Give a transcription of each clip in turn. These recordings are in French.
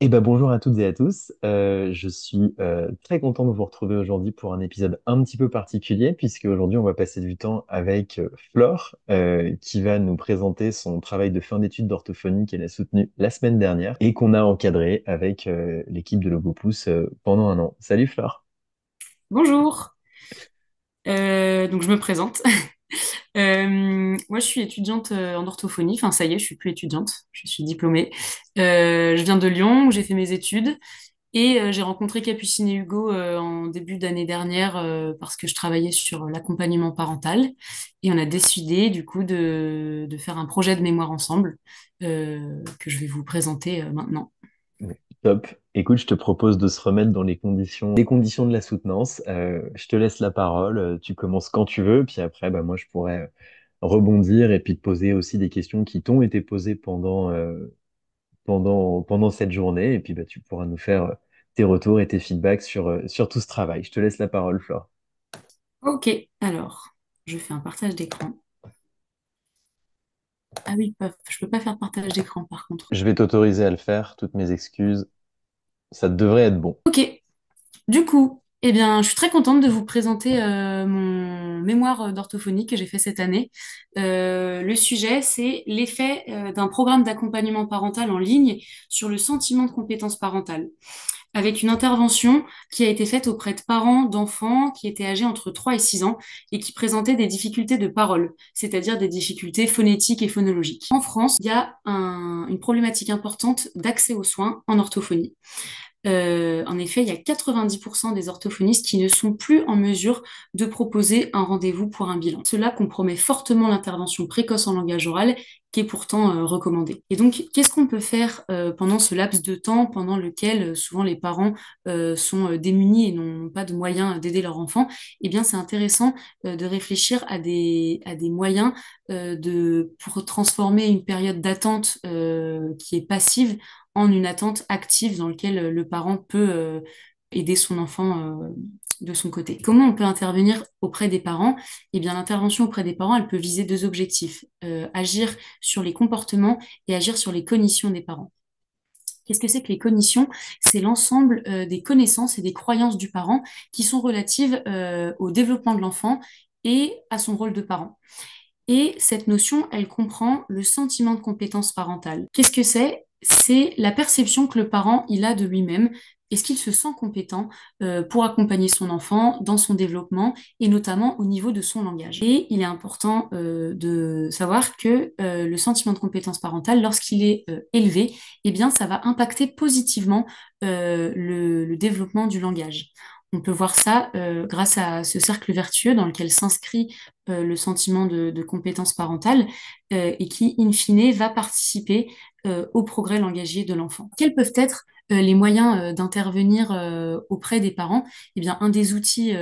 Eh ben, bonjour à toutes et à tous. Je suis très content de vous retrouver aujourd'hui pour un épisode un petit peu particulier, puisque aujourd'hui on va passer du temps avec Flore, qui va nous présenter son travail de fin d'études d'orthophonie qu'elle a soutenu la semaine dernière et qu'on a encadré avec l'équipe de Logopousse pendant un an. Salut Flore. Bonjour. Donc je me présente. Moi, je suis étudiante en orthophonie. Enfin, ça y est, je suis plus étudiante. Je suis diplômée. Je viens de Lyon où j'ai fait mes études et j'ai rencontré Capucine et Hugo en début d'année dernière parce que je travaillais sur l'accompagnement parental et on a décidé du coup de faire un projet de mémoire ensemble que je vais vous présenter maintenant. Top. Écoute, je te propose de se remettre dans les conditions de la soutenance. Je te laisse la parole. Tu commences quand tu veux, puis après, bah, moi, je pourrais rebondir et puis te poser aussi des questions qui t'ont été posées pendant cette journée. Et puis, bah, tu pourras nous faire tes retours et tes feedbacks sur tout ce travail. Je te laisse la parole, Flore. Ok, alors, je fais un partage d'écran. Ah oui, je peux pas faire partage d'écran par contre. Je vais t'autoriser à le faire. Toutes mes excuses. Ça devrait être bon. Ok, du coup, eh bien, je suis très contente de vous présenter mon mémoire d'orthophonie que j'ai fait cette année. Le sujet, c'est l'effet d'un programme d'accompagnement parental en ligne sur le sentiment de compétence parentale, avec une intervention qui a été faite auprès de parents d'enfants qui étaient âgés entre 3 et 6 ans et qui présentaient des difficultés de parole, c'est-à-dire des difficultés phonétiques et phonologiques. En France, il y a une problématique importante d'accès aux soins en orthophonie. En effet, il y a 90% des orthophonistes qui ne sont plus en mesure de proposer un rendez-vous pour un bilan. Cela compromet fortement l'intervention précoce en langage oral, qui est pourtant recommandée. Et donc, qu'est-ce qu'on peut faire pendant ce laps de temps pendant lequel souvent les parents sont démunis et n'ont pas de moyens d'aider leur enfant? Eh bien, c'est intéressant de réfléchir à des moyens pour transformer une période d'attente qui est passive en une attente active dans laquelle le parent peut aider son enfant de son côté. Comment on peut intervenir auprès des parents? Eh bien, l'intervention auprès des parents, elle peut viser deux objectifs. Agir sur les comportements et agir sur les cognitions des parents. Qu'est-ce que c'est que les cognitions? C'est l'ensemble des connaissances et des croyances du parent qui sont relatives au développement de l'enfant et à son rôle de parent. Et cette notion, elle comprend le sentiment de compétence parentale. Qu'est-ce que c'est? C'est la perception que le parent il a de lui-même. Est-ce qu'il se sent compétent pour accompagner son enfant dans son développement et notamment au niveau de son langage? Et il est important de savoir que le sentiment de compétence parentale, lorsqu'il est élevé, eh bien, ça va impacter positivement le développement du langage. On peut voir ça grâce à ce cercle vertueux dans lequel s'inscrit le sentiment de compétence parentale et qui, in fine, va participer au progrès langagier de l'enfant. Quels peuvent être les moyens d'intervenir auprès des parents? Eh bien, un des outils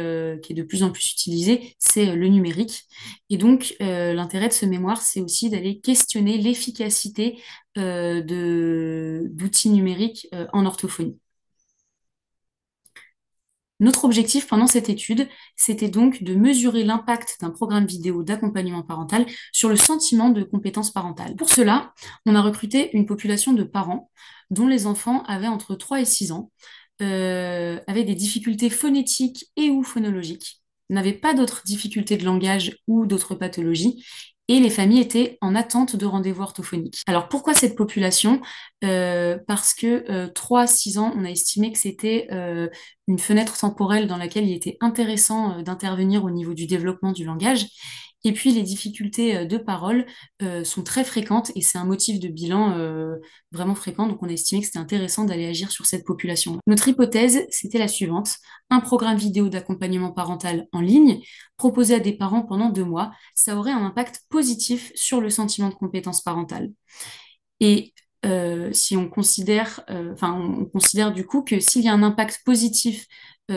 qui est de plus en plus utilisé, c'est le numérique. Et donc, l'intérêt de ce mémoire, c'est aussi d'aller questionner l'efficacité d'outils numériques en orthophonie. Notre objectif pendant cette étude, c'était donc de mesurer l'impact d'un programme vidéo d'accompagnement parental sur le sentiment de compétence parentale. Pour cela, on a recruté une population de parents dont les enfants avaient entre 3 et 6 ans, avaient des difficultés phonétiques et ou phonologiques, n'avaient pas d'autres difficultés de langage ou d'autres pathologies, et les familles étaient en attente de rendez-vous orthophoniques. Alors pourquoi cette population? Parce que 3 à 6 ans, on a estimé que c'était une fenêtre temporelle dans laquelle il était intéressant d'intervenir au niveau du développement du langage. Et puis les difficultés de parole sont très fréquentes et c'est un motif de bilan vraiment fréquent. Donc on a estimé que c'était intéressant d'aller agir sur cette population. Notre hypothèse, c'était la suivante. Un programme vidéo d'accompagnement parental en ligne proposé à des parents pendant 2 mois, ça aurait un impact positif sur le sentiment de compétence parentale. Et si on considère, on considère du coup que s'il y a un impact positif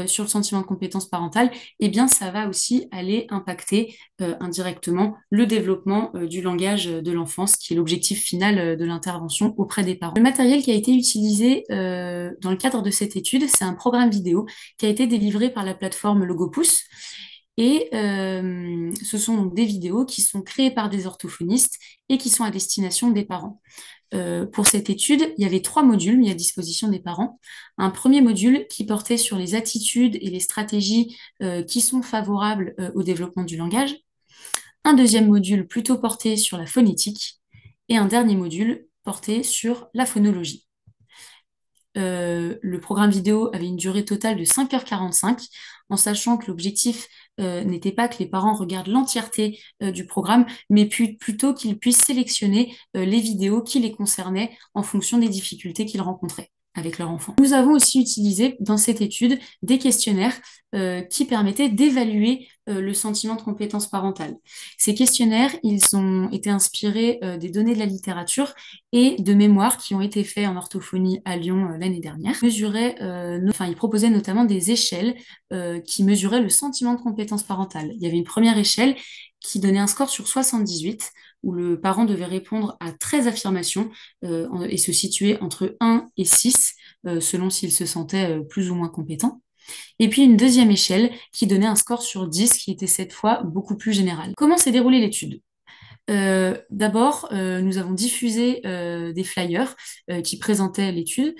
sur le sentiment de compétence parentale, eh bien, ça va aussi aller impacter indirectement le développement du langage de l'enfance, qui est l'objectif final de l'intervention auprès des parents. Le matériel qui a été utilisé dans le cadre de cette étude, c'est un programme vidéo qui a été délivré par la plateforme Logopousse. Et ce sont donc des vidéos qui sont créées par des orthophonistes et qui sont à destination des parents. Pour cette étude, il y avait 3 modules mis à disposition des parents. Un premier module qui portait sur les attitudes et les stratégies qui sont favorables au développement du langage. Un deuxième module plutôt porté sur la phonétique. Et un dernier module porté sur la phonologie. Le programme vidéo avait une durée totale de 5h45, en sachant que l'objectif n'était pas que les parents regardent l'entièreté du programme, mais plutôt qu'ils puissent sélectionner les vidéos qui les concernaient en fonction des difficultés qu'ils rencontraient avec leur enfant. Nous avons aussi utilisé dans cette étude des questionnaires qui permettaient d'évaluer le sentiment de compétence parentale. Ces questionnaires, ils ont été inspirés des données de la littérature et de mémoires qui ont été faits en orthophonie à Lyon l'année dernière. Ils proposaient notamment des échelles qui mesuraient le sentiment de compétence parentale. Il y avait une première échelle qui donnait un score sur 78, où le parent devait répondre à 13 affirmations et se situer entre 1 et 6, selon s'il se sentait plus ou moins compétent. Et puis une deuxième échelle qui donnait un score sur 10, qui était cette fois beaucoup plus général. Comment s'est déroulée l'étude? D'abord, nous avons diffusé des flyers qui présentaient l'étude,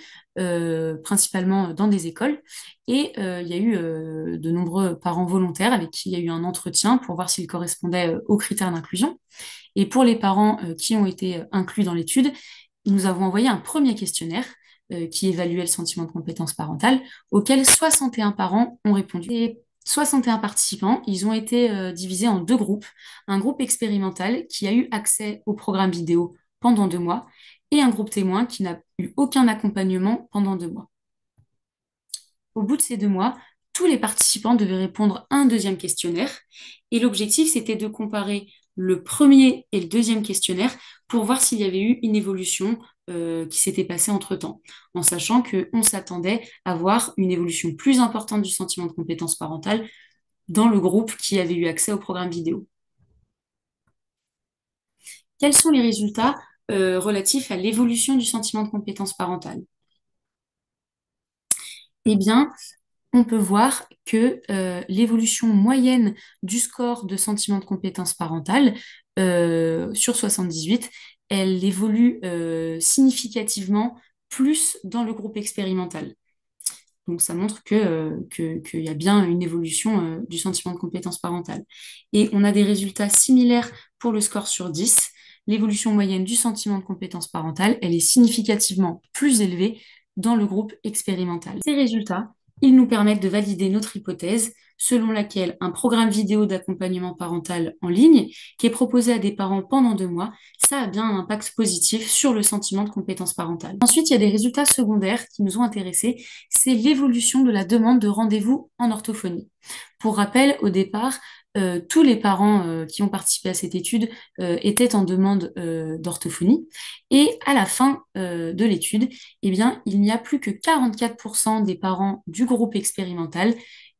principalement dans des écoles. Et il y a eu de nombreux parents volontaires avec qui il y a eu un entretien pour voir s'ils correspondaient aux critères d'inclusion. Et pour les parents qui ont été inclus dans l'étude, nous avons envoyé un premier questionnaire qui évaluait le sentiment de compétence parentale, auquel 61 parents ont répondu. Et 61 participants, ils ont été divisés en 2 groupes. Un groupe expérimental qui a eu accès au programme vidéo pendant 2 mois et un groupe témoin qui n'a eu aucun accompagnement pendant 2 mois. Au bout de ces 2 mois, tous les participants devaient répondre à un deuxième questionnaire et l'objectif, c'était de comparer le premier et le deuxième questionnaire pour voir s'il y avait eu une évolution qui s'était passée entre-temps, en sachant qu'on s'attendait à voir une évolution plus importante du sentiment de compétence parentale dans le groupe qui avait eu accès au programme vidéo. Quels sont les résultats relatifs à l'évolution du sentiment de compétence parentale? Eh bien, on peut voir que l'évolution moyenne du score de sentiment de compétence parentale sur 78, elle évolue significativement plus dans le groupe expérimental. Donc ça montre qu'il y a bien une évolution du sentiment de compétence parentale. Et on a des résultats similaires pour le score sur 10. L'évolution moyenne du sentiment de compétence parentale, elle est significativement plus élevée dans le groupe expérimental. Ces résultats, ils nous permettent de valider notre hypothèse selon laquelle un programme vidéo d'accompagnement parental en ligne qui est proposé à des parents pendant 2 mois, ça a bien un impact positif sur le sentiment de compétence parentale. Ensuite, il y a des résultats secondaires qui nous ont intéressés, c'est l'évolution de la demande de rendez-vous en orthophonie. Pour rappel, au départ, tous les parents qui ont participé à cette étude étaient en demande d'orthophonie. Et à la fin de l'étude, eh bien, il n'y a plus que 44% des parents du groupe expérimental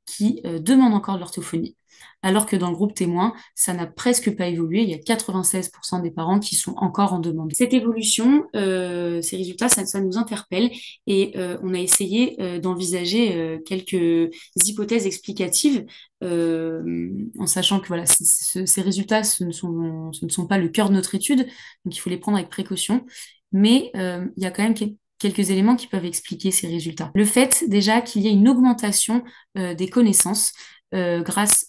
qui demandent encore de l'orthophonie. Alors que dans le groupe témoin, ça n'a presque pas évolué. Il y a 96% des parents qui sont encore en demande. Cette évolution, ces résultats, ça nous interpelle et on a essayé d'envisager quelques hypothèses explicatives en sachant que voilà, ces résultats, ce ne sont pas le cœur de notre étude, donc il faut les prendre avec précaution. Mais il y a quand même quelques éléments qui peuvent expliquer ces résultats. Le fait déjà qu'il y ait une augmentation des connaissances grâce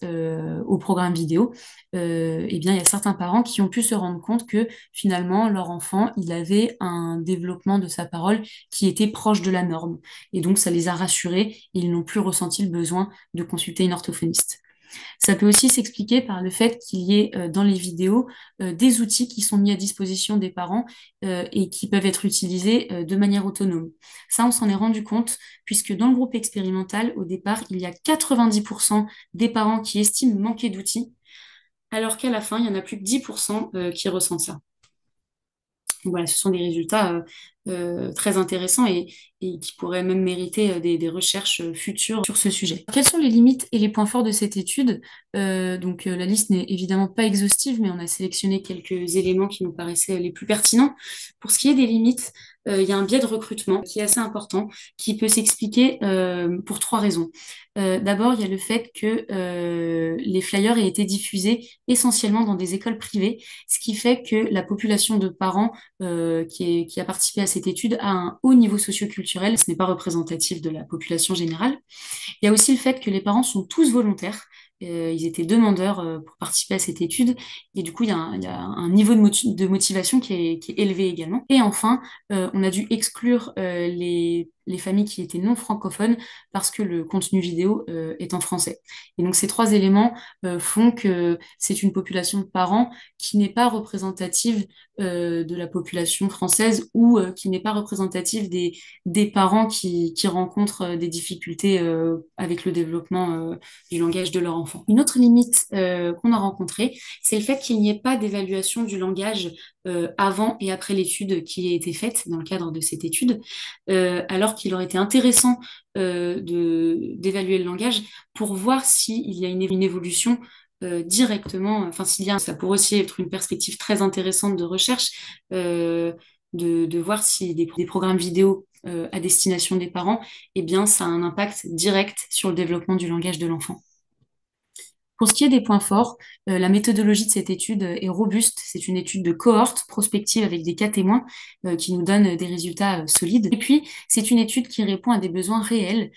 au programme vidéo, eh bien, il y a certains parents qui ont pu se rendre compte que finalement, leur enfant, il avait un développement de sa parole qui était proche de la norme. Et donc, ça les a rassurés et ils n'ont plus ressenti le besoin de consulter une orthophoniste. Ça peut aussi s'expliquer par le fait qu'il y ait dans les vidéos des outils qui sont mis à disposition des parents et qui peuvent être utilisés de manière autonome. Ça, on s'en est rendu compte puisque dans le groupe expérimental, au départ, il y a 90% des parents qui estiment manquer d'outils, alors qu'à la fin, il y en a plus que 10% qui ressentent ça. Donc voilà, ce sont des résultats très intéressants et qui pourraient même mériter des recherches futures sur ce sujet. Quelles sont les limites et les points forts de cette étude? La liste n'est évidemment pas exhaustive, mais on a sélectionné quelques éléments qui nous paraissaient les plus pertinents. Pour ce qui est des limites, il y a un biais de recrutement qui est assez important, qui peut s'expliquer pour trois raisons. D'abord, il y a le fait que les flyers aient été diffusés essentiellement dans des écoles privées, ce qui fait que la population de parents qui a participé à cette étude a un haut niveau socioculturel. Ce n'est pas représentatif de la population générale. Il y a aussi le fait que les parents sont tous volontaires. Ils étaient demandeurs pour participer à cette étude. Et du coup, il y a un niveau de motivation qui est élevé également. Et enfin, on a dû exclure les familles qui étaient non francophones parce que le contenu vidéo est en français. Et donc, ces trois éléments font que c'est une population de parents qui n'est pas représentative de la population française ou qui n'est pas représentative des parents qui rencontrent des difficultés avec le développement du langage de leur enfant. Une autre limite qu'on a rencontrée, c'est le fait qu'il n'y ait pas d'évaluation du langage avant et après l'étude qui a été faite dans le cadre de cette étude, alors qu'il aurait été intéressant d'évaluer le langage pour voir s'il y a une évolution directement, enfin s'il y a, ça pourrait aussi être une perspective très intéressante de recherche, de voir si des programmes vidéo à destination des parents, eh bien, ça a un impact direct sur le développement du langage de l'enfant. Pour ce qui est des points forts, la méthodologie de cette étude est robuste. C'est une étude de cohorte prospective avec des cas témoins qui nous donnent des résultats solides. Et puis, c'est une étude qui répond à des besoins réels,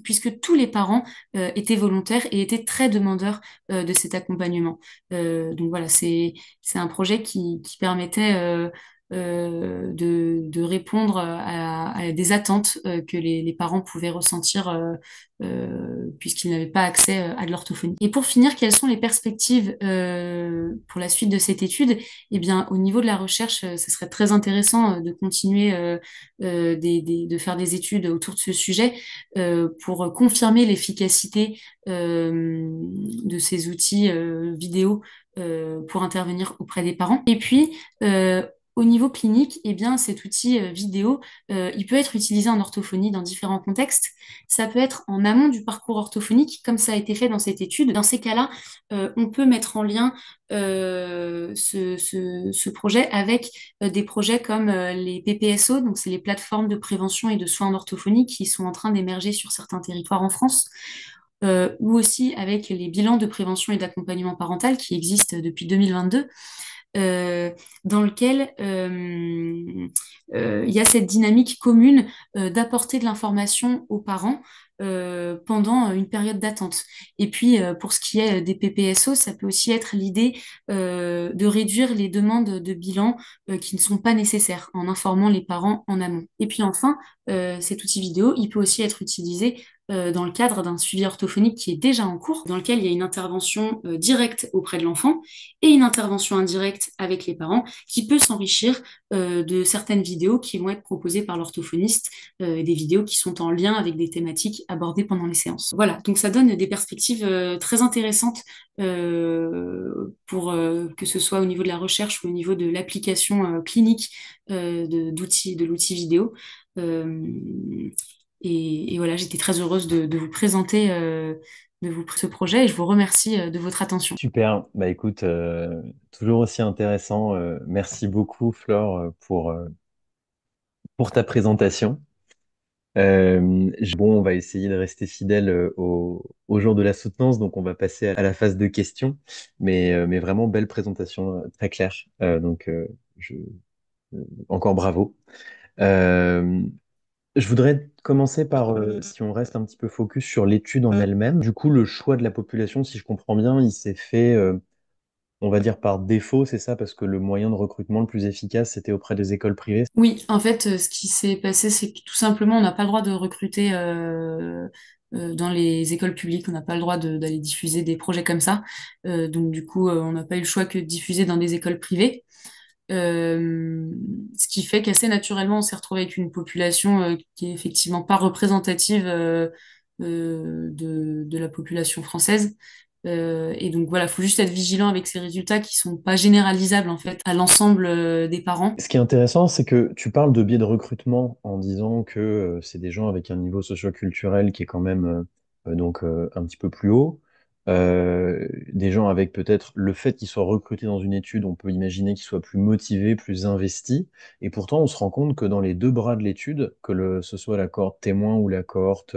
puisque tous les parents étaient volontaires et étaient très demandeurs de cet accompagnement. Donc voilà, c'est un projet qui permettait de répondre à des attentes que les parents pouvaient ressentir puisqu'ils n'avaient pas accès à de l'orthophonie. Et pour finir, quelles sont les perspectives pour la suite de cette étude? Eh bien, au niveau de la recherche, ce serait très intéressant de continuer de faire des études autour de ce sujet pour confirmer l'efficacité de ces outils vidéo pour intervenir auprès des parents. Et puis, au niveau clinique, eh bien, cet outil vidéo, il peut être utilisé en orthophonie dans différents contextes. Ça peut être en amont du parcours orthophonique, comme ça a été fait dans cette étude. Dans ces cas-là, on peut mettre en lien ce projet avec des projets comme les PPSO, donc c'est les plateformes de prévention et de soins en orthophonie qui sont en train d'émerger sur certains territoires en France. Ou aussi avec les bilans de prévention et d'accompagnement parental qui existent depuis 2022 euh, dans lequel il y a cette dynamique commune d'apporter de l'information aux parents pendant une période d'attente. Et puis, pour ce qui est des PPSO, ça peut aussi être l'idée de réduire les demandes de bilan qui ne sont pas nécessaires en informant les parents en amont. Et puis enfin, cet outil vidéo, il peut aussi être utilisé dans le cadre d'un suivi orthophonique qui est déjà en cours, dans lequel il y a une intervention directe auprès de l'enfant et une intervention indirecte avec les parents qui peut s'enrichir de certaines vidéos qui vont être proposées par l'orthophoniste, des vidéos qui sont en lien avec des thématiques abordées pendant les séances. Voilà, donc ça donne des perspectives très intéressantes pour que ce soit au niveau de la recherche ou au niveau de l'application clinique de l'outil vidéo. Et voilà, j'étais très heureuse de vous présenter ce projet et je vous remercie de votre attention. Super. Bah écoute, toujours aussi intéressant. Merci beaucoup, Flore, pour ta présentation. Bon, on va essayer de rester fidèle au jour de la soutenance, donc on va passer à la phase de questions. Mais vraiment, belle présentation, très claire. Encore bravo. Euh, je voudrais commencer par, si on reste un petit peu focus sur l'étude en elle-même. Du coup, le choix de la population, si je comprends bien, il s'est fait, on va dire par défaut, c'est ça, parce que le moyen de recrutement le plus efficace, c'était auprès des écoles privées. Oui, en fait, ce qui s'est passé, c'est que tout simplement, on n'a pas le droit de recruter dans les écoles publiques, on n'a pas le droit d'aller diffuser des projets comme ça. Donc, du coup, on n'a pas eu le choix que de diffuser dans des écoles privées. Ce qui fait qu'assez naturellement, on s'est retrouvé avec une population qui est effectivement pas représentative de la population française. Et donc voilà, il faut juste être vigilant avec ces résultats qui sont pas généralisables en fait à l'ensemble des parents. Ce qui est intéressant, c'est que tu parles de biais de recrutement en disant que c'est des gens avec un niveau socio-culturel qui est quand même un petit peu plus haut. des gens avec peut-être le fait qu'ils soient recrutés dans une étude, on peut imaginer qu'ils soient plus motivés, plus investis. Et pourtant, on se rend compte que dans les deux bras de l'étude, ce soit la cohorte témoin ou la cohorte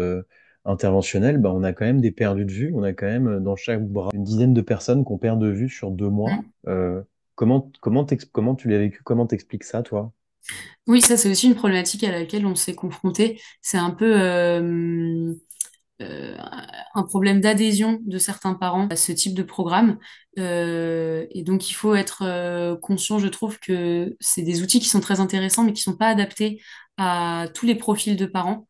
interventionnelle, bah, on a quand même des perdus de vue. On a quand même dans chaque bras une dizaine de personnes qu'on perd de vue sur 2 mois. Mm. Comment tu l'as vécu? Comment t'expliques ça, toi? Oui, ça c'est aussi une problématique à laquelle on s'est confronté. C'est un peu euh, un problème d'adhésion de certains parents à ce type de programme. Et donc, il faut être conscient, je trouve, que c'est des outils qui sont très intéressants, mais qui ne sont pas adaptés à tous les profils de parents,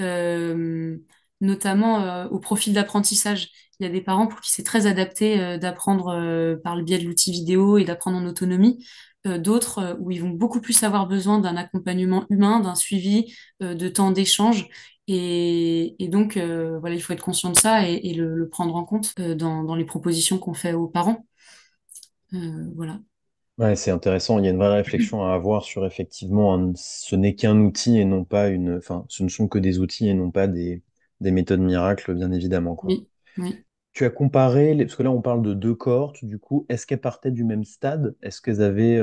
euh, notamment au profil d'apprentissage. Il y a des parents pour qui c'est très adapté d'apprendre par le biais de l'outil vidéo et d'apprendre en autonomie. D'autres où ils vont beaucoup plus avoir besoin d'un accompagnement humain, d'un suivi, de temps d'échange. Et donc, voilà, il faut être conscient de ça et le prendre en compte dans les propositions qu'on fait aux parents. Voilà. Ouais, c'est intéressant. Il y a une vraie réflexion à avoir sur effectivement, ce n'est qu'un outil et non pas enfin, ce ne sont que des outils et non pas des méthodes miracles, bien évidemment, quoi. Oui, oui. Tu as comparé, parce que là on parle de deux cohortes, du coup, est-ce qu'elles partaient du même stade? Est-ce qu'elles avaient,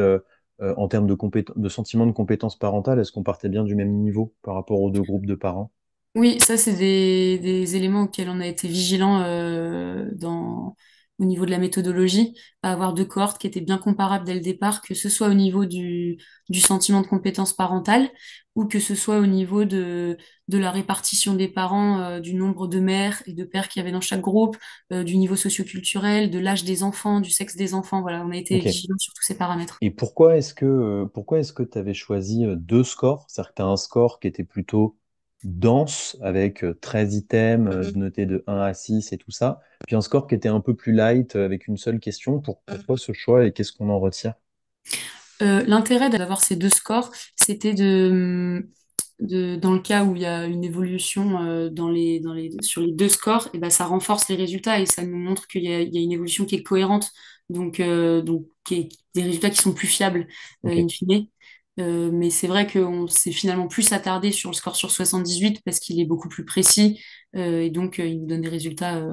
en termes de sentiment de compétence parentale, est-ce qu'on partait bien du même niveau par rapport aux deux groupes de parents? Oui, ça, c'est des éléments auxquels on a été vigilant au niveau de la méthodologie, à avoir deux cohortes qui étaient bien comparables dès le départ, que ce soit au niveau du sentiment de compétence parentale ou que ce soit au niveau de la répartition des parents, du nombre de mères et de pères qu'il y avait dans chaque groupe, du niveau socioculturel, de l'âge des enfants, du sexe des enfants. Voilà, on a été Ok. vigilant sur tous ces paramètres. Et pourquoi est-ce que tu avais choisi deux scores? C'est-à-dire que tu as un score qui était plutôt dense, avec 13 items, notés de 1 à 6 et tout ça, puis un score qui était un peu plus light, avec une seule question. Pourquoi ce choix et qu'est-ce qu'on en retire? L'intérêt d'avoir ces deux scores, c'était dans le cas où il y a une évolution sur les deux scores, et ben, ça renforce les résultats et ça nous montre qu'il y a une évolution qui est cohérente, donc des résultats qui sont plus fiables, Ok. in fine. Mais c'est vrai qu'on s'est finalement plus attardé sur le score sur 78 parce qu'il est beaucoup plus précis et donc il nous donne des résultats,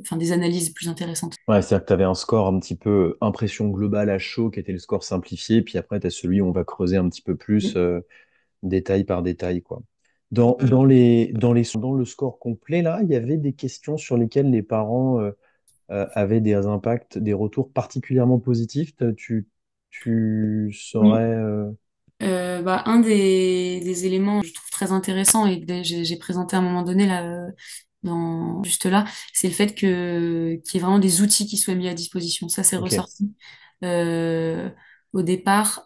enfin des analyses plus intéressantes. Ouais, c'est-à-dire que tu avais un score un petit peu impression globale à chaud, qui était le score simplifié, puis après, tu as celui où on va creuser un petit peu plus, détail par détail, quoi. Dans le score complet, là, il y avait des questions sur lesquelles les parents avaient des impacts, des retours particulièrement positifs. Tu saurais... Oui. Bah, un des éléments que je trouve très intéressant et que j'ai présenté à un moment donné là, juste là, c'est le fait qu'il y ait vraiment des outils qui soient mis à disposition. Ça, c'est Ok, ressorti. Euh, Au départ,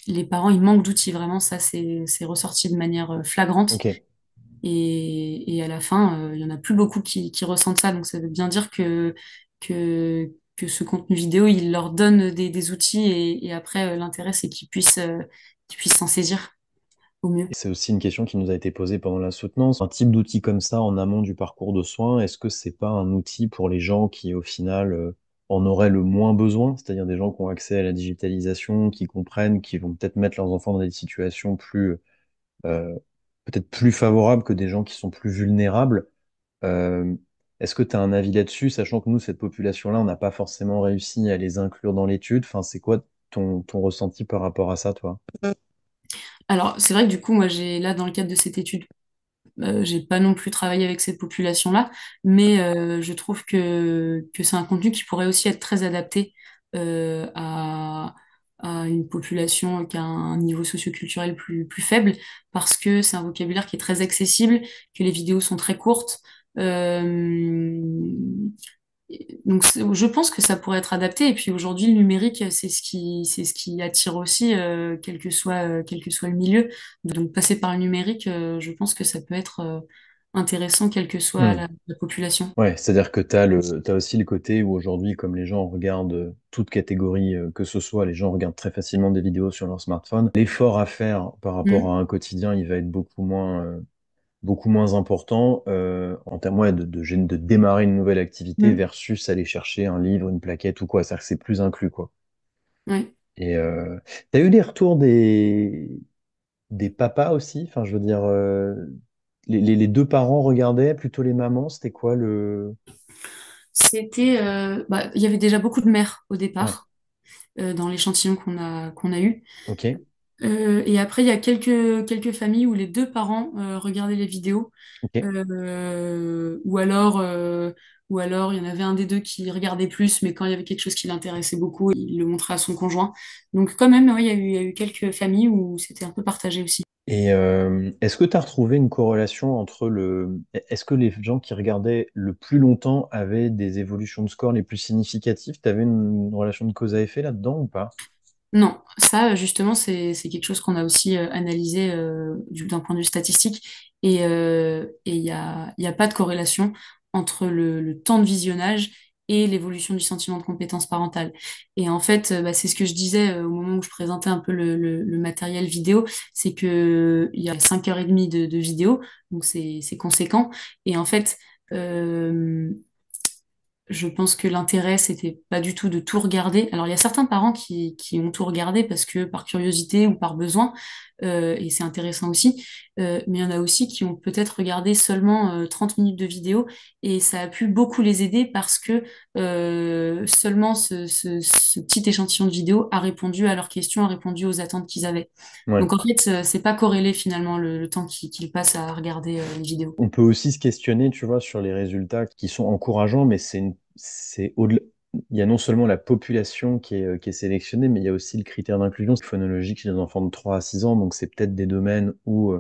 les parents, ils manquent d'outils, vraiment, ça, c'est ressorti de manière flagrante. ok. Et à la fin, il y en a plus beaucoup qui ressentent ça. Donc, ça veut bien dire que ce contenu vidéo, il leur donne des outils et après, l'intérêt, c'est qu'ils puissent s'en saisir au mieux. C'est aussi une question qui nous a été posée pendant la soutenance. Un type d'outil comme ça en amont du parcours de soins, est-ce que c'est pas un outil pour les gens qui, au final, en auraient le moins besoin, c'est-à-dire des gens qui ont accès à la digitalisation, qui comprennent, qui vont peut-être mettre leurs enfants dans des situations euh, peut-être plus favorables que des gens qui sont plus vulnérables. Euh, Est-ce que tu as un avis là-dessus, sachant que nous, cette population-là, on n'a pas forcément réussi à les inclure dans l'étude. Enfin, c'est quoi ton ressenti par rapport à ça, toi? Alors, c'est vrai que du coup, moi, là, dans le cadre de cette étude, j'ai pas non plus travaillé avec cette population-là, mais je trouve que c'est un contenu qui pourrait aussi être très adapté à une population qui a un niveau socioculturel plus faible, parce que c'est un vocabulaire qui est très accessible, que les vidéos sont très courtes. Euh, donc je pense que ça pourrait être adapté. Et puis aujourd'hui, le numérique, c'est ce qui attire aussi, quel que soit le milieu. Donc passer par le numérique, je pense que ça peut être intéressant, quelle que soit Hmm. la population. Ouais, c'est-à-dire que t'as aussi le côté où aujourd'hui, comme les gens regardent toute catégorie que ce soit, les gens regardent très facilement des vidéos sur leur smartphone. L'effort à faire par rapport Mm, à un quotidien, il va être beaucoup moins important en termes ouais, de démarrer une nouvelle activité mm, versus aller chercher un livre, une plaquette ou quoi. C'est-à-dire que c'est plus inclus, quoi. ouais. Et t'as eu des retours des papas aussi? Enfin, je veux dire, les deux parents regardaient, plutôt les mamans, c'était quoi le... Il y avait déjà beaucoup de mères au Ouais, départ dans l'échantillon qu'on a eu. ok, Et après, il y a quelques familles où les deux parents regardaient les vidéos. ok. Euh, ou alors, euh, ou alors, il y en avait un des deux qui regardait plus, mais quand il y avait quelque chose qui l'intéressait beaucoup, il le montrait à son conjoint. Donc quand même, ouais, il y a eu quelques familles où c'était un peu partagé aussi. Et est-ce que tu as retrouvé une corrélation entre le... Est-ce que les gens qui regardaient le plus longtemps avaient des évolutions de score les plus significatives? Tu avais une relation de cause à effet là-dedans ou pas? Non, ça, justement, c'est quelque chose qu'on a aussi analysé d'un point de vue statistique. Et il y a pas de corrélation entre le temps de visionnage et l'évolution du sentiment de compétence parentale. Et en fait, c'est ce que je disais au moment où je présentais un peu le matériel vidéo, c'est que il y a 5h30 de vidéo, donc c'est conséquent. Et en fait, euh, je pense que l'intérêt, c'était pas du tout de tout regarder. Alors, il y a certains parents qui ont tout regardé parce que par curiosité ou par besoin, et c'est intéressant aussi. Mais il y en a aussi qui ont peut-être regardé seulement 30 minutes de vidéo et ça a pu beaucoup les aider parce que seulement ce petit échantillon de vidéo a répondu à leurs questions, a répondu aux attentes qu'ils avaient. Ouais. Donc, en fait, c'est pas corrélé finalement le temps qu'ils passent à regarder les vidéos. On peut aussi se questionner, tu vois, sur les résultats qui sont encourageants, mais c'est au-delà. Il y a non seulement la population qui est sélectionnée, mais il y a aussi le critère d'inclusion phonologique chez les enfants de 3 à 6 ans. Donc, c'est peut-être des domaines où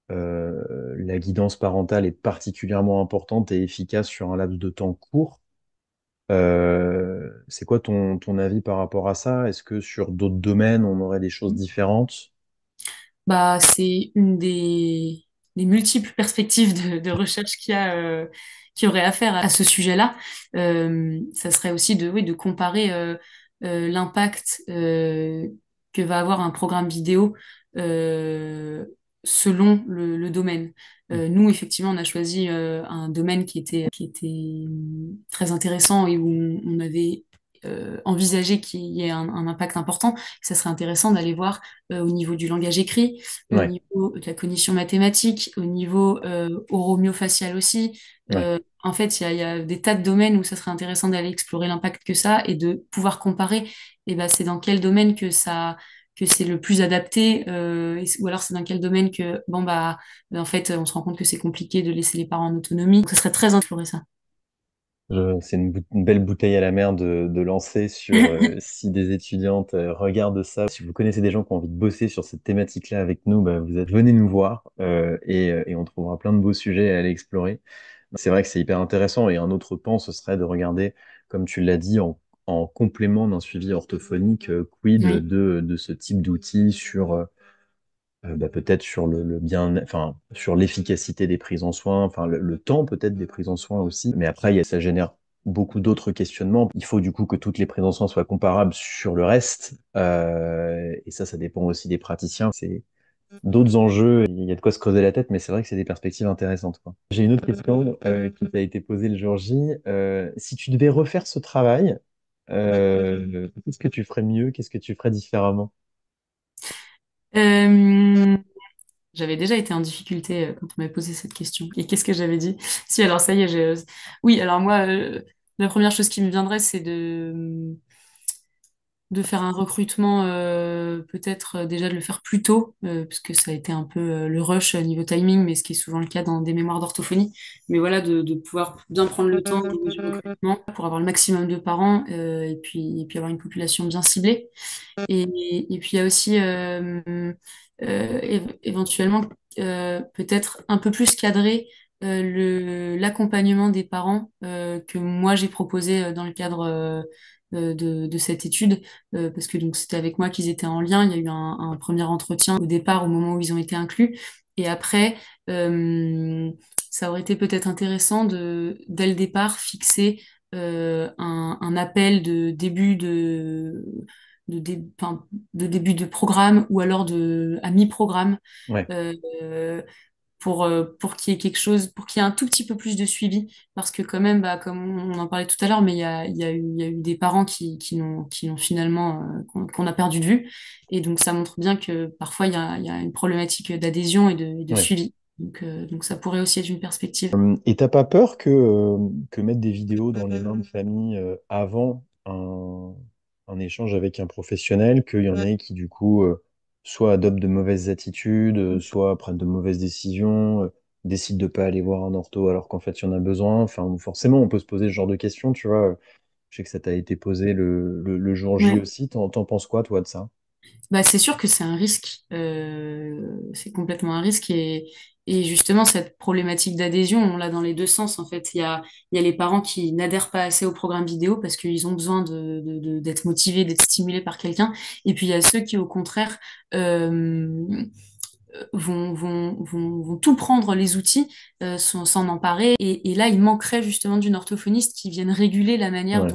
la guidance parentale est particulièrement importante et efficace sur un laps de temps court. C'est quoi ton avis par rapport à ça? Est-ce que sur d'autres domaines, on aurait des choses différentes? C'est une des multiples perspectives de recherche qu'il y aurait à faire à ce sujet-là. Ça serait aussi oui, de comparer l'impact que va avoir un programme vidéo euh, selon le domaine. Nous, effectivement, on a choisi un domaine qui était très intéressant et où on avait envisagé qu'il y ait un impact important. Ça serait intéressant d'aller voir au niveau du langage écrit, au Ouais, niveau de la cognition mathématique, au niveau oromyofacial aussi. ouais. En fait, il y a des tas de domaines où ça serait intéressant d'aller explorer l'impact que ça et de pouvoir comparer, et ben, c'est dans quel domaine que c'est le plus adapté, ou alors c'est dans quel domaine que, bon, en fait, on se rend compte que c'est compliqué de laisser les parents en autonomie. Donc, ça serait très explorer ça. C'est une belle bouteille à la mer de lancer sur si des étudiantes regardent ça. Si vous connaissez des gens qui ont envie de bosser sur cette thématique-là avec nous, bah, venez nous voir et on trouvera plein de beaux sujets à aller explorer. C'est vrai que c'est hyper intéressant et un autre pan, ce serait de regarder, comme tu l'as dit, en complément d'un suivi orthophonique, quid Oui. de ce type d'outils sur peut-être sur le bien, enfin sur l'efficacité des prises en soins, enfin le temps peut-être des prises en soins aussi. Mais après, ça génère beaucoup d'autres questionnements. Il faut du coup que toutes les prises en soins soient comparables sur le reste, et ça dépend aussi des praticiens. C'est d'autres enjeux. Il y a de quoi se creuser la tête, mais c'est vrai que c'est des perspectives intéressantes, quoi. J'ai une autre question qui t'a été posée le jour J. Si tu devais refaire ce travail, qu'est-ce que tu ferais mieux? Qu'est-ce que tu ferais différemment? Euh, J'avais déjà été en difficulté quand on m'avait posé cette question. Et qu'est-ce que j'avais dit? Si, alors ça y est, oui, alors moi, la première chose qui me viendrait, c'est de faire un recrutement, peut-être déjà de le faire plus tôt, parce que ça a été un peu le rush niveau timing, mais ce qui est souvent le cas dans des mémoires d'orthophonie. Mais voilà, de pouvoir bien prendre le temps au niveau du recrutement pour avoir le maximum de parents, et puis avoir une population bien ciblée. Et puis il y a aussi éventuellement peut-être un peu plus cadrer l'accompagnement des parents que moi j'ai proposé dans le cadre de cette étude, parce que donc c'était avec moi qu'ils étaient en lien. Il y a eu un premier entretien au départ au moment où ils ont été inclus. Et après, euh, ça aurait été peut-être intéressant dès le départ, fixer un appel de début enfin, de début de programme ou alors à mi-programme Ouais. euh, pour qu'il y ait quelque chose, pour qu'il y ait un tout petit peu plus de suivi. Parce que quand même, comme on en parlait tout à l'heure, mais il y a eu des parents qui n'ont finalement, qu'on a perdu de vue. Et donc ça montre bien que parfois il y a une problématique d'adhésion et de Ouais. suivi. Donc ça pourrait aussi être une perspective. Et t'as pas peur que mettre des vidéos dans les mains de famille avant un échange avec un professionnel, qu'il y en ait qui du coup soit adoptent de mauvaises attitudes, soit prennent de mauvaises décisions, décident de pas aller voir un ortho alors qu'en fait il y en a besoin. Enfin, forcément, on peut se poser ce genre de questions, tu vois. Je sais que ça t'a été posé le jour J Ouais. aussi. T'en penses quoi, toi, de ça? Bah, c'est sûr que c'est un risque. C'est complètement un risque. Et justement, cette problématique d'adhésion, on l'a dans les deux sens, en fait. Il y a les parents qui n'adhèrent pas assez au programme vidéo parce qu'ils ont besoin d'être motivés, d'être stimulés par quelqu'un. Et puis, il y a ceux qui, au contraire, euh, vont tout prendre les outils, s'en emparer. Et là, il manquerait justement d'une orthophoniste qui vienne réguler la manière Ouais.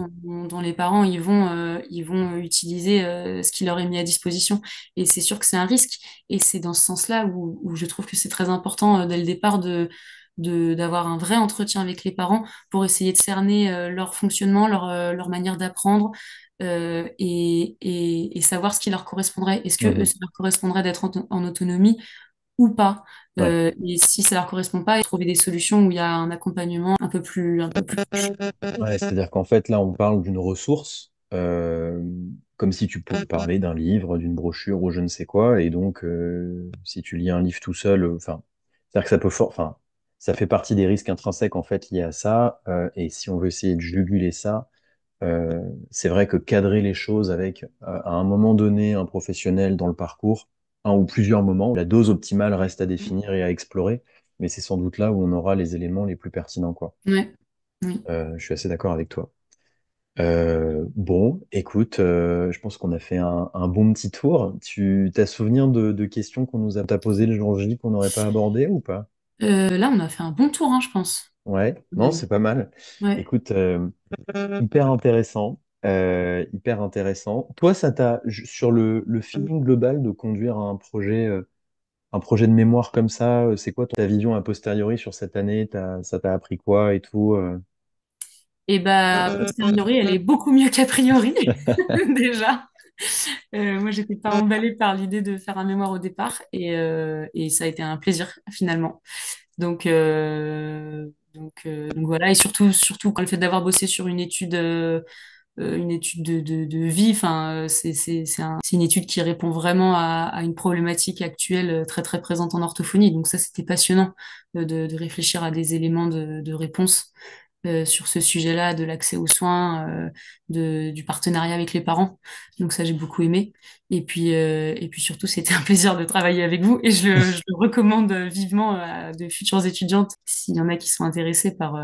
dont les parents ils vont utiliser ce qui leur est mis à disposition. Et c'est sûr que c'est un risque. Et c'est dans ce sens-là où je trouve que c'est très important dès le départ d'avoir un vrai entretien avec les parents pour essayer de cerner leur fonctionnement, leur manière d'apprendre, et savoir ce qui leur correspondrait. Est-ce que Mhm. ça leur correspondrait d'être en autonomie ou pas? Ouais. Et si ça leur correspond pas, trouver des solutions où il y a un accompagnement un peu plus proche. Ouais, c'est-à-dire qu'en fait, là, on parle d'une ressource, comme si tu pouvais parler d'un livre, d'une brochure ou je ne sais quoi. Et donc, si tu lis un livre tout seul, enfin, c'est-à-dire que ça peut enfin, ça fait partie des risques intrinsèques en fait liés à ça. Et si on veut essayer de juguler ça, c'est vrai que cadrer les choses avec, à un moment donné, un professionnel dans le parcours, un ou plusieurs moments, la dose optimale reste à définir et à explorer. Mais c'est sans doute là où on aura les éléments les plus pertinents, quoi. Ouais, oui. Je suis assez d'accord avec toi. Bon, écoute, je pense qu'on a fait un bon petit tour. Tu t'as souvenir de questions qu'on nous a t'as posées le jour J qu'on n'aurait pas abordées ou pas? Là, on a fait un bon tour, hein, je pense. Ouais, non, Même. c'est pas mal. Ouais. Écoute, hyper intéressant, hyper intéressant. Toi, sur le feeling global de conduire un projet de mémoire comme ça, c'est quoi ta vision a posteriori sur cette année? Ça t'a appris quoi et tout? Et bah, a posteriori, elle est beaucoup mieux qu'a priori, déjà. Moi, j'étais pas emballée par l'idée de faire un mémoire au départ, et ça a été un plaisir finalement. Donc voilà, et surtout quand le fait d'avoir bossé sur une étude de vie. Enfin, c'est une étude qui répond vraiment à une problématique actuelle très très présente en orthophonie. Donc ça, c'était passionnant de réfléchir à des éléments de réponse sur ce sujet-là, de l'accès aux soins, du partenariat avec les parents. Donc ça, j'ai beaucoup aimé. Et puis surtout, c'était un plaisir de travailler avec vous et je le recommande vivement à de futures étudiantes s'il y en a qui sont intéressées par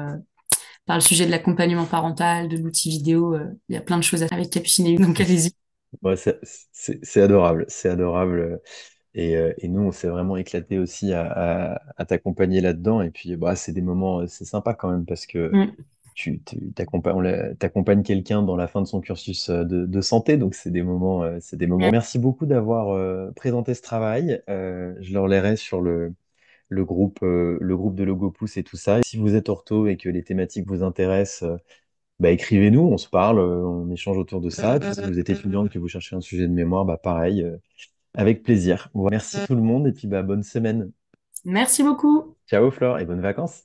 le sujet de l'accompagnement parental, de l'outil vidéo. Il y a plein de choses à faire avec Capucine et Hugues, donc allez-y. Ouais, c'est adorable, c'est adorable. Et nous, on s'est vraiment éclaté aussi à t'accompagner là-dedans. Et puis, bah, c'est des moments, c'est sympa quand même parce que Mm. t'accompagnes quelqu'un dans la fin de son cursus de santé. Donc, c'est des moments. Merci beaucoup d'avoir présenté ce travail. Je le relayerai sur le groupe de Logopousse et tout ça. Et si vous êtes ortho et que les thématiques vous intéressent, bah, écrivez-nous, on se parle, on échange autour de ça. Puis si vous êtes étudiant et que vous cherchez un sujet de mémoire, bah, pareil. Avec plaisir. Bon, merci tout le monde et puis bah, bonne semaine. Merci beaucoup. Ciao Flore et bonnes vacances.